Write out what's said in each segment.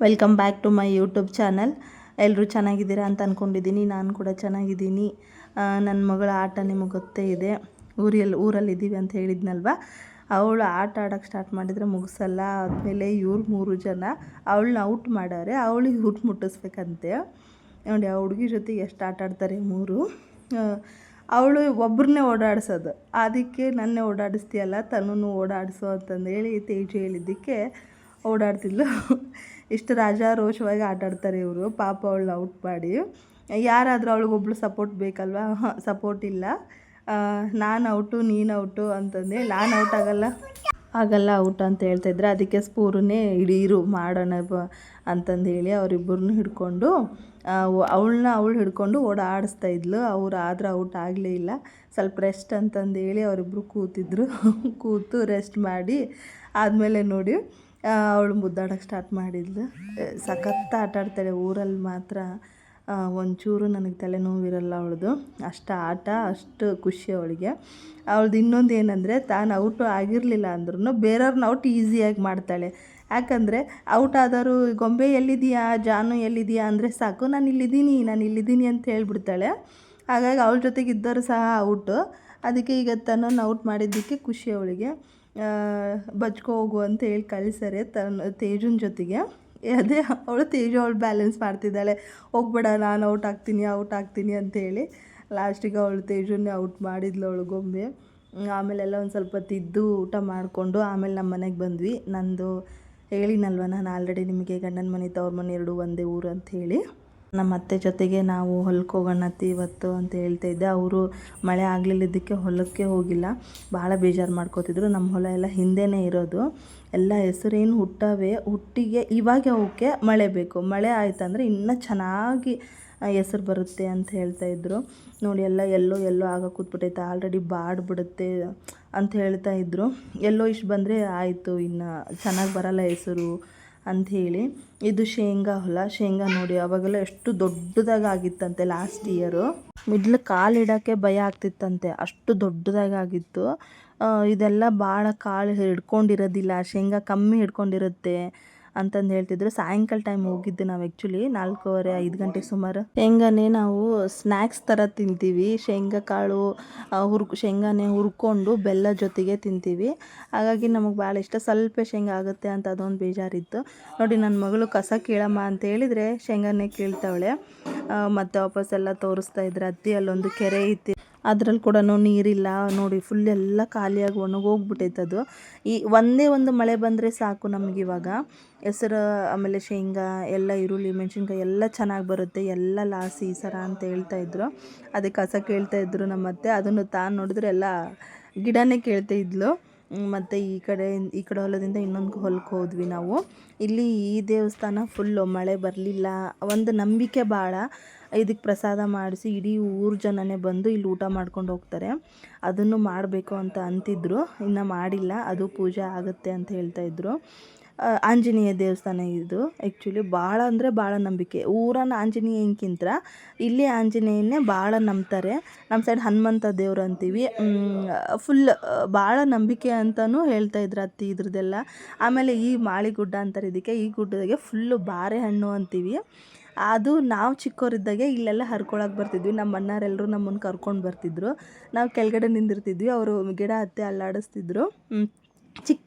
Welcome back to my YouTube channel. ಎಲ್ಲರೂ ಚೆನ್ನಾಗಿದ್ದೀರಾ ಅಂತ ಅಂದ್ಕೊಂಡಿದ್ದೀನಿ. ನಾನು ಕೂಡ ಚೆನ್ನಾಗಿದ್ದೀನಿ. ನನ್ನ ಮಗಳ ಆಟ ನಿಮಗೆ ಗೊತ್ತೇ ಇದೆ. ಊರಲ್ಲಿದ್ದೀವಿ ಅಂತ ಹೇಳಿದ್ನಲ್ವ. ಅವಳು ಆಟ ಆಡೋಕ್ಕೆ ಸ್ಟಾರ್ಟ್ ಮಾಡಿದರೆ ಮುಗಿಸಲ್ಲ. ಆದಮೇಲೆ ಇವ್ರು 3 ಜನ ಅವಳನ್ನ ಔಟ್ ಮಾಡಾರೆ. ಅವಳಿಗೆ ಔಟ್ ಮುಟ್ಟಿಸ್ಬೇಕಂತೆ. ನೋಡಿ ಆ ಹುಡುಗಿ ಜೊತೆ ಎಷ್ಟು ಆಟ ಆಡ್ತಾರೆ 3. ಅವಳು ಒಬ್ಬರನ್ನೇ ಓಡಾಡಿಸೋದು. ಅದಕ್ಕೆ ನನ್ನೇ ಓಡಾಡಿಸ್ತೀಯಲ್ಲ ತನ್ನೂ ಓಡಾಡಿಸು ಅಂತಂದೇಳಿ ತೇಜು ಹೇಳಿದ್ದಕ್ಕೆ ಓಡಾಡ್ತಿದ್ಲು. ಇಷ್ಟು ರಾಜಾರೋಷವಾಗಿ ಆಟಾಡ್ತಾರೆ ಇವರು. ಪಾಪ ಅವಳನ್ನ ಔಟ್ ಮಾಡಿ. ಯಾರಾದರೂ ಅವಳಿಗೊಬ್ಳು ಸಪೋರ್ಟ್ ಬೇಕಲ್ವ. ಸಪೋರ್ಟ್ ಇಲ್ಲ. ನಾನು ಔಟು ನೀನು ಔಟು ಅಂತಂದೇಳಿ ನಾನು ಔಟ್ ಆಗಲ್ಲ ಔಟ್ ಅಂತ ಹೇಳ್ತಾಯಿದ್ರೆ, ಅದಕ್ಕೆ ಸ್ಪೂರನ್ನೇ ಇರು ಮಾಡೋಣ ಅಂತಂದೇಳಿ ಅವರಿಬ್ಬರನ್ನೂ ಹಿಡ್ಕೊಂಡು ಅವಳು ಹಿಡ್ಕೊಂಡು ಓಡಾಡಿಸ್ತಾ ಇದ್ಲು. ಆದ್ರೆ ಔಟ್ ಆಗಲೇ ಇಲ್ಲ. ಸ್ವಲ್ಪ ರೆಸ್ಟ್ ಅಂತಂದೇಳಿ ಅವರಿಬ್ಬರು ಕೂತು ರೆಸ್ಟ್ ಮಾಡಿ ಆದಮೇಲೆ ನೋಡಿ ಅವಳು ಮುದ್ದಾಡೋಕ್ಕೆ ಸ್ಟಾರ್ಟ್ ಮಾಡಿದ್ಲು. ಸಖತ್ ಆಟ ಆಡ್ತಾಳೆ. ಊರಲ್ಲಿ ಮಾತ್ರ ಒಂಚೂರು ನನಗೆ ತಲೆನೋವಿರಲ್ಲ ಅವಳದು. ಅಷ್ಟು ಆಟ, ಅಷ್ಟು ಖುಷಿ ಅವಳಿಗೆ. ಅವಳದು ಇನ್ನೊಂದು ಏನಂದರೆ, ತಾನು ಔಟು ಆಗಿರಲಿಲ್ಲ ಅಂದ್ರೂ ಬೇರೆಯವ್ರನ್ನ ಔಟ್ ಈಸಿಯಾಗಿ ಮಾಡ್ತಾಳೆ. ಯಾಕಂದರೆ ಔಟ್ ಆದವರು ಗೊಂಬೆ ಎಲ್ಲಿದೆಯಾ, ಜಾನು ಎಲ್ಲಿದೆಯಾ ಅಂದರೆ ಸಾಕು, ನಾನು ಇಲ್ಲಿದ್ದೀನಿ ಅಂತ ಹೇಳ್ಬಿಡ್ತಾಳೆ. ಹಾಗಾಗಿ ಅವಳ ಜೊತೆಗೆ ಇದ್ದವರು ಸಹ ಔಟು. ಅದಕ್ಕೆ ಈಗ ತನ್ನನ್ನು ಔಟ್ ಮಾಡಿದ್ದಕ್ಕೆ ಖುಷಿ ಅವಳಿಗೆ. ಬಚ್ಕೋ ಹೋಗು ಅಂತ ಹೇಳಿ ಕಳಿಸ್ತಾರೆ ತೇಜುನ ಜೊತೆಗೆ. ಅದೇ ಅವಳು ಬ್ಯಾಲೆನ್ಸ್ ಮಾಡ್ತಿದ್ದಾಳೆ. ಹೋಗ್ಬೇಡ, ನಾನು ಔಟ್ ಆಗ್ತೀನಿ ಅಂತೇಳಿ ಲಾಸ್ಟಿಗೆ ಅವಳು ತೇಜುನ್ನೇ ಔಟ್ ಮಾಡಿದ್ಲು ಅವಳು ಗೊಂಬೆ. ಆಮೇಲೆಲ್ಲ ಒಂದು ಸ್ವಲ್ಪ ತಿದ್ದು ಊಟ ಮಾಡಿಕೊಂಡು ಆಮೇಲೆ ನಮ್ಮ ಮನೆಗೆ ಬಂದ್ವಿ. ನಂದು ಹೇಳಿನಲ್ವ ನಾನು ಆಲ್ರೆಡಿ ನಿಮಗೆ, ಗಂಡನ ಮನೆ ತವ್ರ ಮನೆ 2 ಒಂದೇ ಊರು ಅಂಥೇಳಿ. ನಮ್ಮ ಅತ್ತೆ ಜೊತೆಗೆ ನಾವು ಹೊಲಕ್ಕೆ ಹೋಗೋಣ ಇವತ್ತು ಅಂತ ಹೇಳ್ತಾಯಿದ್ದೆ. ಅವರು ಮಳೆ ಆಗಲಿಲ್ಲದಕ್ಕೆ ಹೊಲಕ್ಕೆ ಹೋಗಿಲ್ಲ. ಭಾಳ ಬೇಜಾರು ಮಾಡ್ಕೋತಿದ್ರು. ನಮ್ಮ ಹೊಲ ಎಲ್ಲ ಹಿಂದೆನೇ ಇರೋದು. ಎಲ್ಲ ಹೆಸರೇನು ಹುಟ್ಟಿಗೆ ಇವಾಗ ಅವಕ್ಕೆ ಮಳೆ ಬೇಕು. ಮಳೆ ಆಯ್ತಂದರೆ ಇನ್ನೂ ಚೆನ್ನಾಗಿ ಹೆಸರು ಬರುತ್ತೆ ಅಂತ ಹೇಳ್ತಾಯಿದ್ರು. ನೋಡಿ ಎಲ್ಲೋ ಆಗ ಕೂತ್ಬಿಟ್ಟೈತೆ. ಆಲ್ರೆಡಿ ಬಾಡ್ಬಿಡುತ್ತೆ ಅಂತ ಹೇಳ್ತಾಯಿದ್ರು. ಇಷ್ಟು ಬಂದರೆ ಆಯಿತು, ಇನ್ನು ಚೆನ್ನಾಗಿ ಬರಲ್ಲ ಹೆಸರು ಅಂಥೇಳಿ. ಇದು ಶೇಂಗಾ ಹೊಲ. ಶೇಂಗಾ ನೋಡಿ ಅವಾಗೆಲ್ಲ ಎಷ್ಟು ದೊಡ್ಡದಾಗಿತ್ತಂತೆ. ಲಾಸ್ಟ್ ಇಯರು ಮಿಡ್ಲ್ ಕಾಲಿಡೋಕ್ಕೆ ಭಯ ಆಗ್ತಿತ್ತಂತೆ, ಅಷ್ಟು ದೊಡ್ಡದಾಗಿತ್ತು. ಇದೆಲ್ಲ ಭಾಳ ಕಾಳು ಹಿಡ್ಕೊಂಡಿರೋದಿಲ್ಲ, ಶೇಂಗಾ ಕಮ್ಮಿ ಹಿಡ್ಕೊಂಡಿರುತ್ತೆ ಅಂತಂದು ಹೇಳ್ತಿದ್ರು. ಸಾಯಂಕಾಲ ಟೈಮ್ ಹೋಗಿದ್ದು ನಾವು. ಆ್ಯಕ್ಚುಲಿ 4:30-5 ಗಂಟೆ ಸುಮಾರು. ಶೇಂಗಾನೇ ನಾವು ಸ್ನ್ಯಾಕ್ಸ್ ಥರ ತಿಂತೀವಿ. ಶೇಂಗಾ ಕಾಳು ಶೇಂಗಾನೇ ಹುರ್ಕೊಂಡು ಬೆಲ್ಲ ಜೊತೆಗೆ ತಿಂತೀವಿ. ಹಾಗಾಗಿ ನಮಗೆ ಭಾಳ ಇಷ್ಟ. ಸ್ವಲ್ಪ ಶೇಂಗಾ ಆಗುತ್ತೆ ಅಂತ ಅದೊಂದು ಬೇಜಾರಿತ್ತು. ನೋಡಿ ನನ್ನ ಮಗಳು ಕಸ ಕೀಳಮ್ಮ ಅಂತ ಹೇಳಿದರೆ ಶೇಂಗಾನೇ ಕೀಳ್ತಾವಳೆ. ಮತ್ತು ವಾಪಸ್ಸೆಲ್ಲ ತೋರಿಸ್ತಾ ಇದ್ರೆ ಅತ್ತಿ ಅಲ್ಲೊಂದು ಕೆರೆ ಐತಿ, ಅದ್ರಲ್ಲಿ ಕೂಡ ನೀರಿಲ್ಲ ನೋಡಿ. ಫುಲ್ ಎಲ್ಲ ಖಾಲಿಯಾಗಿ ಒಣಗೋಗ್ಬಿಟ್ಟೈತದು. ಒಂದೇ ಒಂದು ಮಳೆ ಬಂದರೆ ಸಾಕು ನಮಗಿವಾಗ. ಹೆಸರು ಆಮೇಲೆ ಶೇಂಗಾ ಎಲ್ಲ ಈರುಳ್ಳಿ ಮೆಣಸಿನ್ಕಾಯಿ ಎಲ್ಲ ಚೆನ್ನಾಗಿ ಬರುತ್ತೆ. ಎಲ್ಲ ಲಾಸ್ ಈ ಸರ ಅಂತ ಹೇಳ್ತಾಯಿದ್ರು. ಅದಕ್ಕೆ ಕಸ ಕೇಳ್ತಾಯಿದ್ರು ನಮ್ಮತ್ತೆ. ಅದನ್ನು ತಾನು ನೋಡಿದ್ರೆ ಎಲ್ಲ ಗಿಡನೇ ಕೇಳ್ತಾ ಇದ್ಲು. ಮತ್ತು ಈ ಕಡೆ ಹೊಲದಿಂದ ಇನ್ನೊಂದು ಹೊಲಕ್ಕೆ ಹೋದ್ವಿ ನಾವು. ಇಲ್ಲಿ ಈ ದೇವಸ್ಥಾನ ಫುಲ್ಲು ಮಳೆ ಬರಲಿಲ್ಲ. ಒಂದು ನಂಬಿಕೆ ಭಾಳ. ಇದಕ್ಕೆ ಪ್ರಸಾದ ಮಾಡಿಸಿ ಇಡೀ ಊರು ಜನನೇ ಬಂದು ಇಲ್ಲಿ ಊಟ ಮಾಡ್ಕೊಂಡು ಹೋಗ್ತಾರೆ. ಅದನ್ನು ಮಾಡಬೇಕು ಅಂತ ಅಂತಿದ್ರು. ಇನ್ನು ಮಾಡಿಲ್ಲ, ಅದು ಪೂಜೆ ಆಗುತ್ತೆ ಅಂತ ಹೇಳ್ತಾಯಿದ್ರು. ಆಂಜನೇಯ ದೇವಸ್ಥಾನ ಇದು. ಆ್ಯಕ್ಚುಲಿ ಭಾಳ ಅಂದರೆ ಭಾಳ ನಂಬಿಕೆ. ಊರನ್ನ ಆಂಜನೇಯನ್ಕಿಂತ ಇಲ್ಲಿ ಆಂಜನೇಯನ್ನೇ ಭಾಳ ನಂಬ್ತಾರೆ. ನಮ್ಮ ಸೈಡ್ ಹನುಮಂತ ದೇವ್ರು ಅಂತೀವಿ. ಫುಲ್ ಭಾಳ ನಂಬಿಕೆ ಅಂತಲೂ ಹೇಳ್ತಾಯಿದ್ರು ಅತ್ತಿ ಇದ್ರದ್ದೆಲ್ಲ. ಆಮೇಲೆ ಈ ಮಾಳಿಗುಡ್ಡ ಅಂತಾರೆ ಇದಕ್ಕೆ. ಈ ಗುಡ್ಡದಾಗೆ ಫುಲ್ಲು ಬಾರೆಹಣ್ಣು ಅಂತೀವಿ. ಅದು ನಾವು ಚಿಕ್ಕವರಿದ್ದಾಗೆ ಇಲ್ಲೆಲ್ಲ ಹರ್ಕೊಳಕ್ಕೆ ಬರ್ತಿದ್ವಿ. ನಮ್ಮ ಅಣ್ಣಾರೆಲ್ಲರೂ ನಮ್ಮನ್ನು ಕರ್ಕೊಂಡು ಬರ್ತಿದ್ರು. ನಾವು ಕೆಳಗಡೆ ನಿಂದಿರ್ತಿದ್ವಿ, ಅವರು ಗಿಡ ಹತ್ತಿ ಅಲ್ಲಾಡಿಸ್ತಿದ್ರು.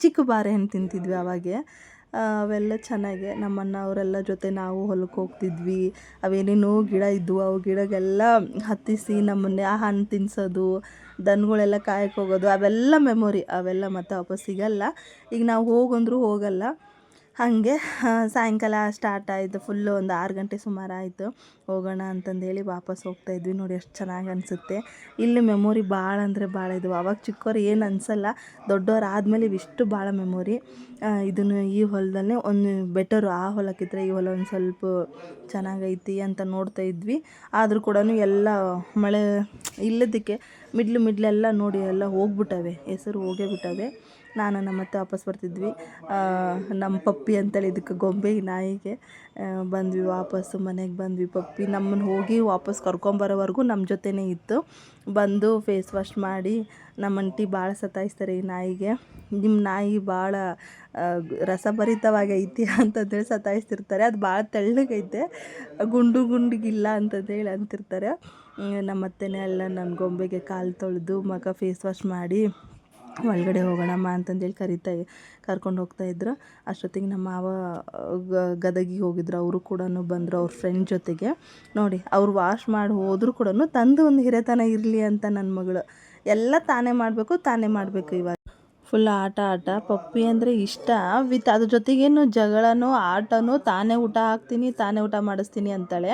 ಚಿಕ್ಕ ಬಾರೆಹಣ್ಣು ತಿಂತಿದ್ವಿ ಅವಾಗೆ. ಅವೆಲ್ಲ ಚೆನ್ನಾಗೆ. ನಮ್ಮ ಅಣ್ಣ ಅವರೆಲ್ಲ ಜೊತೆ ನಾವು ಹೊಲಕ್ಕೆ ಹೋಗ್ತಿದ್ವಿ. ಅವೇನೇನೋ ಗಿಡ ಇದ್ವು, ಅವು ಗಿಡಗೆಲ್ಲ ಹತ್ತಿಸಿ ನಮ್ಮನ್ನೇ ಆ ಹಣ್ಣು ತಿನ್ನಿಸೋದು, ದನಗಳೆಲ್ಲ ಕಾಯಕ್ಕೆ ಹೋಗೋದು, ಅವೆಲ್ಲ ಮೆಮೊರಿ. ಅವೆಲ್ಲ ಮತ್ತೆ ವಾಪಸ್ ಸಿಗಲ್ಲ. ಈಗ ನಾವು ಹೋಗಂದ್ರೂ ಹೋಗಲ್ಲ. ಹಾಗೆ ಸಾಯಂಕಾಲ ಸ್ಟಾರ್ಟ್ ಆಯಿತು. ಫುಲ್ಲು ಒಂದು 6 ಗಂಟೆ ಸುಮಾರು ಆಯಿತು. ಹೋಗೋಣ ಅಂತಂದೇಳಿ ವಾಪಸ್ ಹೋಗ್ತಾಯಿದ್ವಿ. ನೋಡಿ ಎಷ್ಟು ಚೆನ್ನಾಗಿ ಅನಿಸುತ್ತೆ. ಇಲ್ಲಿ ಮೆಮೊರಿ ಭಾಳ ಅಂದರೆ ಭಾಳ ಇದ್ವು. ಅವಾಗ ಚಿಕ್ಕವ್ರು ಏನು ಅನಿಸಲ್ಲ, ದೊಡ್ಡವ್ರು ಆದಮೇಲೆ ಇವಿಷ್ಟು ಭಾಳ ಮೆಮೊರಿ. ಇದನ್ನು ಈ ಹೊಲದಲ್ಲೇ ಒಂದು ಬೆಟರು. ಆ ಹೊಲಕ್ಕಿದ್ರೆ ಈ ಹೊಲ ಒಂದು ಸ್ವಲ್ಪ ಚೆನ್ನಾಗೈತಿ ಅಂತ ನೋಡ್ತಾ ಇದ್ವಿ. ಆದರೂ ಕೂಡ ಎಲ್ಲ ಮಳೆ ಇಲ್ಲದಕ್ಕೆ ಮಿಡ್ಲೆಲ್ಲ ನೋಡಿ ಎಲ್ಲ ಹೋಗ್ಬಿಟ್ಟವೆ, ಹೆಸರು ಹೋಗೇ ಬಿಟ್ಟವೆ. ನಾನು ನಮ್ಮತ್ತೆ ವಾಪಸ್ ಬರ್ತಿದ್ವಿ. ನಮ್ಮ ಪಪ್ಪಿ ಅಂತೇಳಿ ಇದಕ್ಕೆ ಗೊಂಬೆ ನಾಯಿಗೆ ಬಂದ್ವಿ, ವಾಪಸ್ಸು ಮನೆಗೆ ಬಂದ್ವಿ. ಪಪ್ಪಿ ನಮ್ಮನ್ನು ಹೋಗಿ ವಾಪಸ್ ಕರ್ಕೊಂಬರೋವರೆಗೂ ನಮ್ಮ ಜೊತೆನೇ ಇತ್ತು. ಬಂದು ಫೇಸ್ ವಾಶ್ ಮಾಡಿ, ನಮ್ಮ ಅಂಟಿ ಭಾಳ ಸತಾಯಿಸ್ತಾರೆ ಈ ನಾಯಿಗೆ. ನಿಮ್ಮ ನಾಯಿ ಭಾಳ ರಸಭರಿತವಾಗೈತಿ ಅಂತಂದೇಳಿ ಸತಾಯಿಸ್ತಿರ್ತಾರೆ. ಅದು ಭಾಳ ತೆಳ್ಳಗೈತೆ, ಗುಂಡಿಗಿಲ್ಲ ಅಂತಂದೇಳಿ ಅಂತಿರ್ತಾರೆ. ನಮ್ಮತ್ತೆನೇ ಎಲ್ಲ ನನ್ನ ಗೊಂಬೆಗೆ ಕಾಲು ತೊಳೆದು ಮಗ ಫೇಸ್ ವಾಶ್ ಮಾಡಿ ಒಳಗಡೆ ಹೋಗೋಣಮ್ಮ ಅಂತಂದೇಳಿ ಕರ್ಕೊಂಡು ಹೋಗ್ತಾಯಿದ್ರು. ಅಷ್ಟೊತ್ತಿಗೆ ನಮ್ಮ ಮಾವ ಗದಗಿಗೆ ಹೋಗಿದ್ರು. ಅವರು ಕೂಡ ಬಂದರು ಅವ್ರ ಫ್ರೆಂಡ್ ಜೊತೆಗೆ. ನೋಡಿ, ಅವ್ರು ವಾಶ್ ಮಾಡಿ ಹೋದರೂ ಕೂಡ ತಂದು ಒಂದು ಹಿರೇತನ ಇರಲಿ ಅಂತ ನನ್ನ ಮಗಳು ಎಲ್ಲ ತಾನೇ ಮಾಡಬೇಕು ಇವಾಗ. ಫುಲ್ ಆಟ. ಪಪ್ಪಿ ಅಂದರೆ ಇಷ್ಟ, ವಿತ್ ಅದ್ರ ಜೊತೆಗೇನು ಜಗಳನೋ ಆಟನೋ, ತಾನೇ ಊಟ ಹಾಕ್ತೀನಿ, ತಾನೇ ಊಟ ಮಾಡಿಸ್ತೀನಿ ಅಂತಾಳೆ.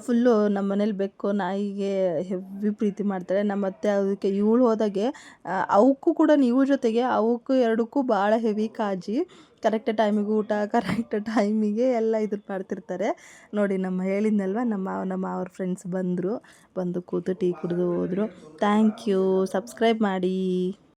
ಫುಲ್ಲು ನಮ್ಮ ಮನೇಲಿ ಬೆಕ್ಕು ನಾಯಿಗೆ ಹೆವಿ ಪ್ರೀತಿ ಮಾಡ್ತಾಳೆ. ನಮ್ಮತ್ತೆ ಅದಕ್ಕೆ ಇವಳು ಹೋದಾಗೆ ಅವಕ್ಕೂ ಕೂಡ ಇವ್ಳ ಜೊತೆಗೆ ಅವಕ್ಕೂ ಎರಡಕ್ಕೂ ಭಾಳ ಹೆವಿ ಕಾಳಜಿ. ಕರೆಕ್ಟ್ ಟೈಮಿಗೆ ಊಟ, ಕರೆಕ್ಟ್ ಟೈಮಿಗೆ ಎಲ್ಲ ಇದು ಮಾಡ್ತಿರ್ತಾರೆ. ನೋಡಿ, ಹೇಳಿದ್ನಲ್ವ, ನಮ್ಮ ಅವ್ರ ಫ್ರೆಂಡ್ಸ್ ಬಂದು ಕೂತು ಟೀ ಕುಡಿದು ಹೋದರು. Thank you. ಸಬ್ಸ್ಕ್ರೈಬ್ ಮಾಡಿ.